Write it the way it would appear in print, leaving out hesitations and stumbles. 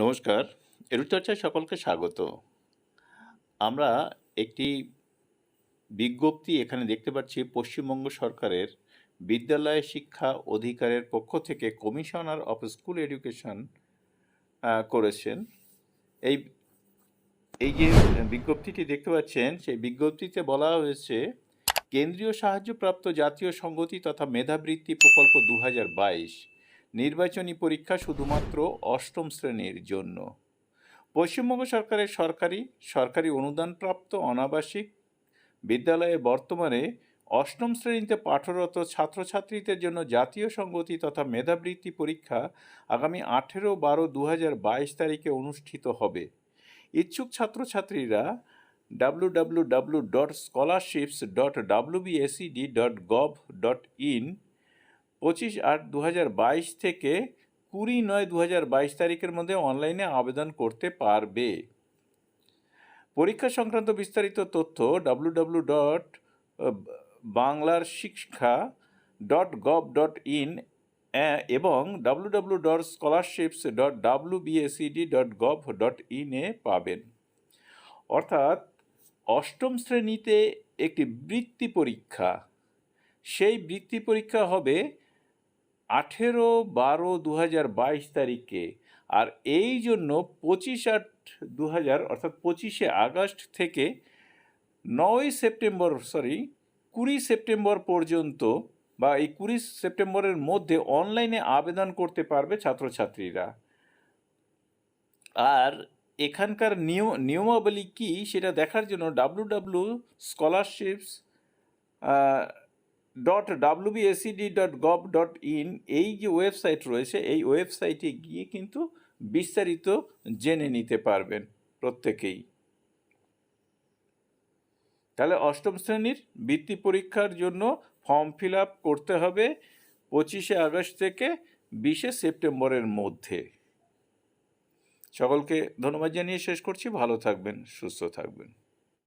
নমস্কার, এডুচর্চায় সকলকে স্বাগত। আমরা একটি বিজ্ঞপ্তি এখানে দেখতে পাচ্ছি পশ্চিমবঙ্গ সরকারের বিদ্যালয় শিক্ষা অধিকারের পক্ষ থেকে কমিশনার অফ স্কুল এডুকেশন করেছেন। এই এই যে বিজ্ঞপ্তিটি দেখতে পাচ্ছেন, সেই বিজ্ঞপ্তিতে বলা হয়েছে কেন্দ্রীয় সাহায্যপ্রাপ্ত জাতীয় সংহতি তথা মেধাবৃত্তি প্রকল্প 2022 নির্বাচনী পরীক্ষা শুধুমাত্র অষ্টম শ্রেণীর জন্য। পশ্চিমবঙ্গ সরকারের সরকারি অনুদানপ্রাপ্ত অনাবাসিক বিদ্যালয়ে বর্তমানে অষ্টম শ্রেণীতে পাঠরত ছাত্রছাত্রীদের জন্য জাতীয় সংহতি তথা মেধাবৃত্তি পরীক্ষা আগামী 18/12/2022 তারিখে অনুষ্ঠিত হবে। ইচ্ছুক ছাত্রছাত্রীরা www.scholarships.wbsed.gov.in 25/8/2022 থেকে 20/9/2022 তারিখের মধ্যে অনলাইনে আবেদন করতে পারবে। পরীক্ষা সংক্রান্ত বিস্তারিত তথ্য www.banglarshikha.gov.in এবং www.scholarships.wbsed.gov.in এ পাবেন। অর্থাৎ অষ্টম শ্রেণীতে একটি বৃত্তি পরীক্ষা, সেই বৃত্তি পরীক্ষা হবে 18/12/2022 তারিখে। আর এই জন্য 25/8/2000 অর্থাৎ 25শে আগস্ট থেকে 20 সেপ্টেম্বর পর্যন্ত বা এই 20 সেপ্টেম্বরের মধ্যে অনলাইনে আবেদন করতে পারবে ছাত্রছাত্রীরা। আর এখানকার নিয়মাবলী কি সেটা দেখার জন্য www.scholarships.wbsed.gov.in এই যে ওয়েবসাইট রয়েছে, এই ওয়েবসাইটে গিয়ে কিন্তু বিস্তারিত জেনে নিতে পারবেন প্রত্যেকেই। তাহলে অষ্টম শ্রেণীর বৃত্তি পরীক্ষার জন্য ফর্ম ফিল আপ করতে হবে 25শে আগস্ট থেকে 20শে সেপ্টেম্বরের মধ্যে। সকলকে ধন্যবাদ জানিয়ে শেষ করছি। ভালো থাকবেন, সুস্থ থাকবেন।